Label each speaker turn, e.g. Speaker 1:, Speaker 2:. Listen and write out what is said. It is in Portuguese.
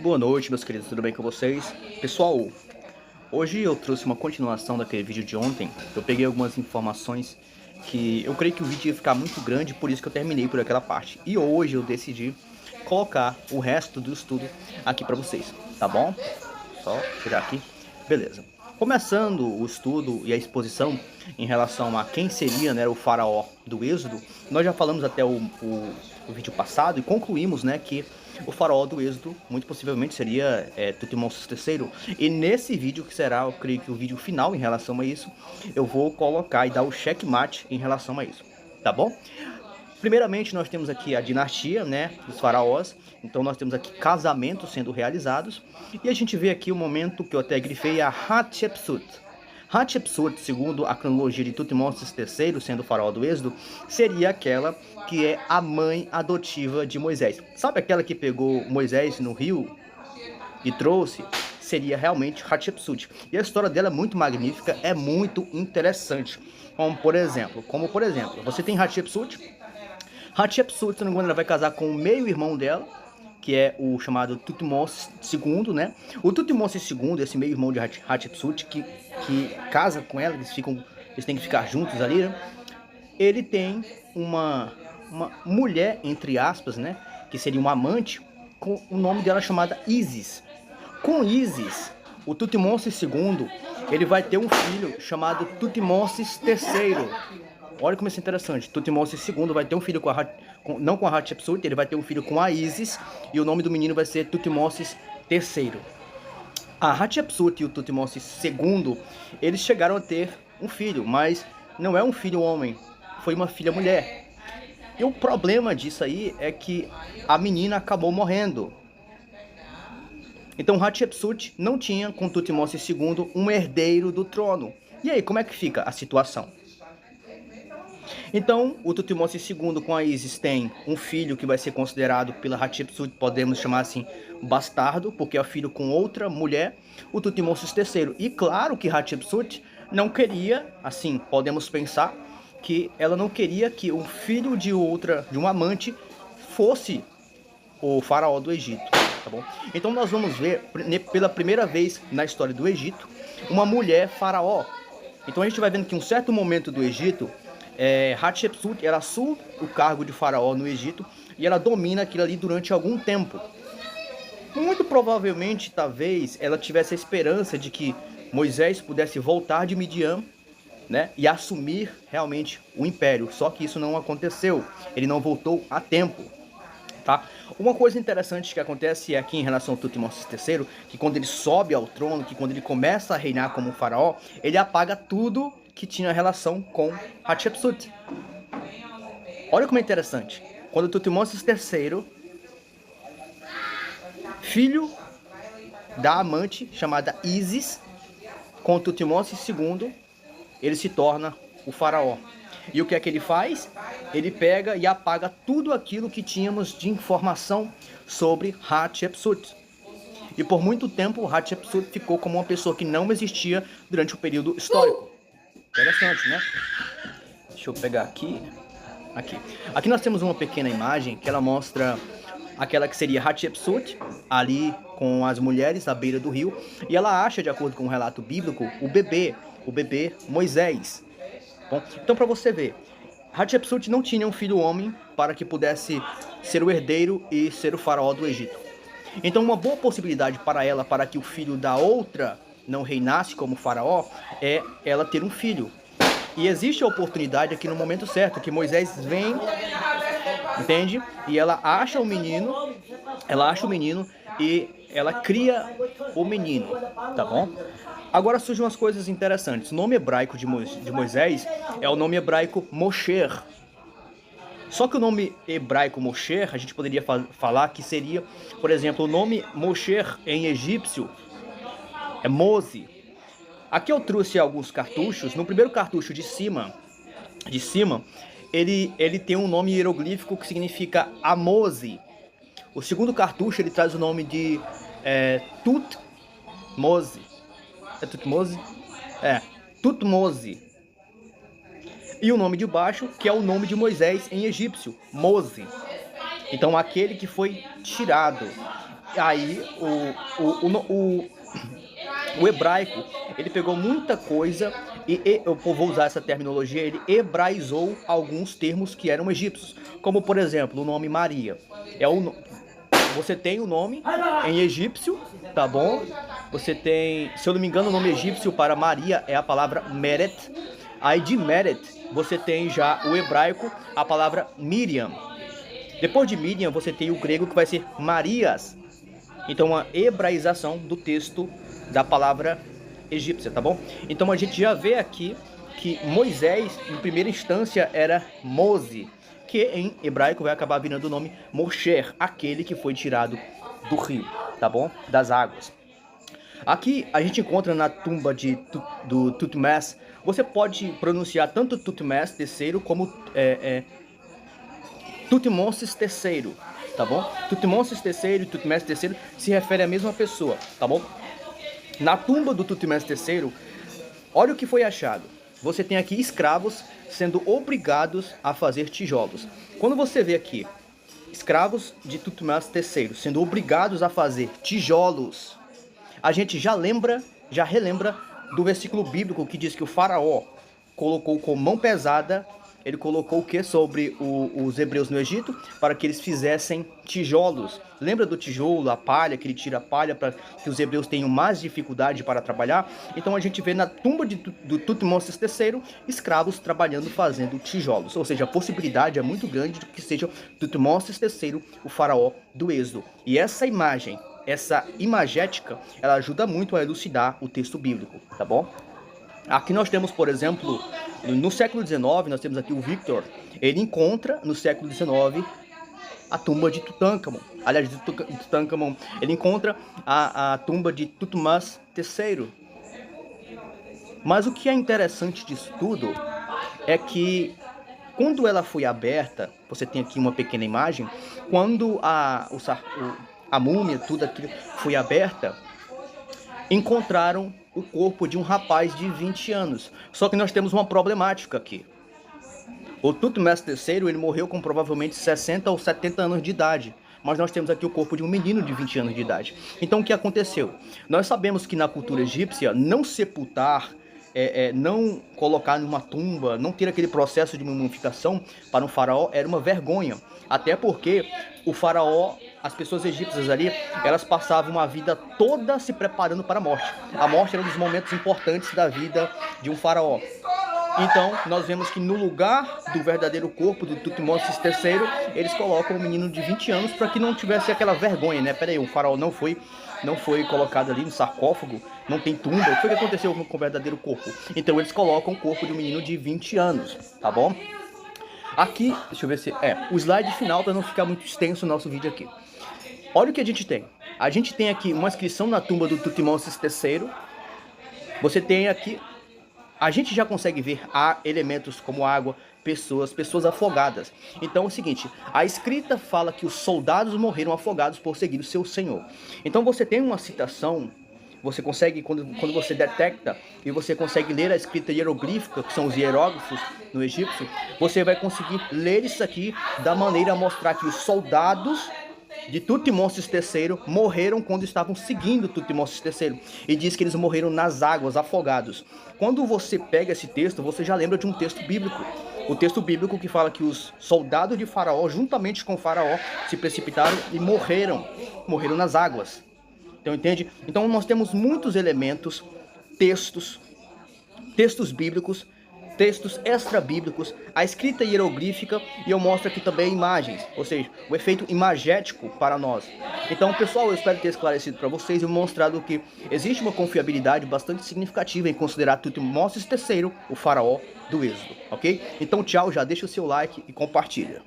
Speaker 1: Boa noite, meus queridos, tudo bem com vocês? Pessoal, hoje eu trouxe uma continuação daquele vídeo de ontem. Eu peguei algumas informações que eu creio que o vídeo ia ficar muito grande, por isso que eu terminei por aquela parte. E hoje eu decidi colocar o resto do estudo aqui para vocês, tá bom? Só tirar aqui, beleza. Começando o estudo e a exposição em relação a quem seria, né, o faraó do Êxodo, nós já falamos até o vídeo passado e concluímos, né, que o faraó do Êxodo muito possivelmente seria Tutmos III. E nesse vídeo, que será, eu creio que o vídeo final em relação a isso, eu vou colocar e dar o checkmate em relação a isso, tá bom? Primeiramente, nós temos aqui a dinastia, né, dos faraós. Então nós temos aqui casamentos sendo realizados. E a gente vê aqui o momento que eu até grifei, a Hatshepsut. Hatshepsut, segundo a cronologia de Tutmosis III, sendo o faraó do Êxodo, seria aquela que é a mãe adotiva de Moisés. Sabe aquela que pegou Moisés no rio e trouxe? Seria realmente Hatshepsut. E a história dela é muito magnífica, é muito interessante. Como por exemplo, você tem Hatshepsut. Hatshepsut, se não me engano, ela vai casar com o meio-irmão dela, que é o chamado Tutmos II, né? O Tutmos II, esse meio-irmão de Hatshepsut, que casa com ela, eles têm que ficar juntos ali, né? Ele tem uma mulher, entre aspas, né? Que seria uma amante, com o nome dela chamada Isis. Com Isis, o Tutmosis II, ele vai ter um filho chamado Tutmosis III. Olha como isso é interessante. Tutmosis II vai ter um filho não com a Hatshepsut, ele vai ter um filho com a Isis, e o nome do menino vai ser Tutmosis III. A Hatshepsut e o Tutmosis II, eles chegaram a ter um filho, mas não é um filho homem, foi uma filha mulher. E o problema disso aí é que a menina acabou morrendo. Então Hatshepsut não tinha com Tutmosis II um herdeiro do trono. E aí, como é que fica a situação? Então, o Tutmosis II com a Isis tem um filho que vai ser considerado pela Hatshepsut, podemos chamar assim, bastardo, porque é filho com outra mulher, o Tutmosis III. E claro que Hatshepsut não queria, assim, podemos pensar, que ela não queria que o filho de uma amante fosse o faraó do Egito, tá bom? Então nós vamos ver, pela primeira vez na história do Egito, uma mulher faraó. Então a gente vai vendo que em um certo momento do Egito, Hatshepsut, ela assume o cargo de faraó no Egito e ela domina aquilo ali durante algum tempo. Muito provavelmente, talvez, ela tivesse a esperança de que Moisés pudesse voltar de Midian, né, e assumir realmente o império. Só que isso não aconteceu, ele não voltou a tempo. Tá? Uma coisa interessante que acontece aqui em relação ao Tutmosis III, que quando ele sobe ao trono, que quando ele começa a reinar como faraó, ele apaga tudo que tinha relação com Hatshepsut. Olha como é interessante. Quando Tutmosis III, filho da amante chamada Isis, com Tutmosis II, ele se torna o faraó. E o que é que ele faz? Ele pega e apaga tudo aquilo que tínhamos de informação sobre Hatshepsut. E por muito tempo, Hatshepsut ficou como uma pessoa que não existia durante o período histórico. Interessante, né? Deixa eu pegar aqui. Aqui nós temos uma pequena imagem que ela mostra aquela que seria Hatshepsut, ali com as mulheres à beira do rio. E ela acha, de acordo com o relato bíblico, o bebê Moisés. Bom, então para você ver, Hatshepsut não tinha um filho homem para que pudesse ser o herdeiro e ser o faraó do Egito. Então uma boa possibilidade para ela, para que o filho da outra não reinasse como faraó, é ela ter um filho. E existe a oportunidade aqui no momento certo, que Moisés vem, entende? E ela acha o menino e ela cria o menino, tá bom? Agora surgem umas coisas interessantes. O nome hebraico de Moisés é o nome hebraico Mosher. Só que o nome hebraico Mosher, a gente poderia falar que seria, por exemplo, o nome Mosher em egípcio é Mose. Aqui eu trouxe alguns cartuchos. No primeiro cartucho de cima, ele tem um nome hieroglífico que significa Amose. O segundo cartucho ele traz o nome de Tutmose. É Tutmose? É, Tutmose. E o nome de baixo, que é o nome de Moisés em egípcio, Mose. Então aquele que foi tirado. Aí o hebraico, ele pegou muita coisa e eu vou usar essa terminologia, ele hebraizou alguns termos que eram egípcios, como por exemplo o nome Maria. Você tem o nome em egípcio, tá bom? Você tem, se eu não me engano, o nome egípcio para Maria é a palavra Meret. Aí de Meret você tem já o hebraico, a palavra Miriam. Depois de Miriam você tem o grego que vai ser Marias. Então uma hebraização do texto da palavra egípcia, tá bom? Então a gente já vê aqui que Moisés, em primeira instância, era Mose, que em hebraico vai acabar virando o nome Moshe, aquele que foi tirado do rio, tá bom? Das águas. Aqui a gente encontra na tumba do Tutmés, você pode pronunciar tanto Tutmés III como Tutmosis III, tá bom? Tutmosis III e Tutmés III se referem à mesma pessoa, tá bom? Na tumba do Tutmés III, olha o que foi achado. Você tem aqui escravos sendo obrigados a fazer tijolos. Quando você vê aqui escravos de Tutmés III sendo obrigados a fazer tijolos, a gente já relembra do versículo bíblico que diz que o faraó colocou com mão pesada, ele colocou o que sobre os hebreus no Egito? Para que eles fizessem tijolos. Lembra do tijolo, a palha, que ele tira a palha para que os hebreus tenham mais dificuldade para trabalhar? Então a gente vê na tumba do Tutmosis III, escravos trabalhando, fazendo tijolos. Ou seja, a possibilidade é muito grande de que seja Tutmosis III, o faraó do Êxodo. E essa imagem, essa imagética, ela ajuda muito a elucidar o texto bíblico, tá bom? Aqui nós temos, por exemplo, no século XIX, nós temos aqui o Victor, ele encontra no século XIX a tumba de Tutankhamon. Aliás, de Tutankhamon, ele encontra a tumba de Tutmés III. Mas o que é interessante disso tudo é que quando ela foi aberta, você tem aqui uma pequena imagem, quando a múmia, tudo aquilo foi aberta, encontraram o corpo de um rapaz de 20 anos. Só que nós temos uma problemática aqui. O Tutmés III, ele morreu com provavelmente 60 ou 70 anos de idade. Mas nós temos aqui o corpo de um menino de 20 anos de idade. Então o que aconteceu? Nós sabemos que na cultura egípcia, não sepultar, não colocar numa tumba, não ter aquele processo de mumificação para um faraó era uma vergonha. Até porque o faraó, as pessoas egípcias ali, elas passavam a vida toda se preparando para a morte. A morte era um dos momentos importantes da vida de um faraó. Então, nós vemos que no lugar do verdadeiro corpo do Tutmosis III, eles colocam um menino de 20 anos para que não tivesse aquela vergonha, né? Peraí, o faraó não foi colocado ali no sarcófago, não tem tumba. O que foi que aconteceu com o verdadeiro corpo? Então, eles colocam o corpo de um menino de 20 anos, tá bom? Aqui, deixa eu ver se... o slide final para não ficar muito extenso o nosso vídeo aqui. Olha o que a gente tem. A gente tem aqui uma inscrição na tumba do Tutmosis III. Você tem aqui... A gente já consegue ver elementos como água, pessoas afogadas. Então é o seguinte, a escrita fala que os soldados morreram afogados por seguir o seu senhor. Então você tem uma citação, você consegue, quando você detecta e você consegue ler a escrita hieroglífica, que são os hieróglifos no egípcio, você vai conseguir ler isso aqui da maneira a mostrar que os soldados de Tutmosis III morreram quando estavam seguindo Tutmosis III. E diz que eles morreram nas águas, afogados. Quando você pega esse texto, você já lembra de um texto bíblico. O texto bíblico que fala que os soldados de Faraó, juntamente com Faraó, se precipitaram e morreram nas águas. Então, entende? Então, nós temos muitos elementos, textos bíblicos, textos extra-bíblicos, a escrita hieroglífica, e eu mostro aqui também imagens, ou seja, o efeito imagético para nós. Então, pessoal, eu espero ter esclarecido para vocês e mostrado que existe uma confiabilidade bastante significativa em considerar Tutmosis III, o faraó do Êxodo, ok? Então, tchau, já deixa o seu like e compartilha.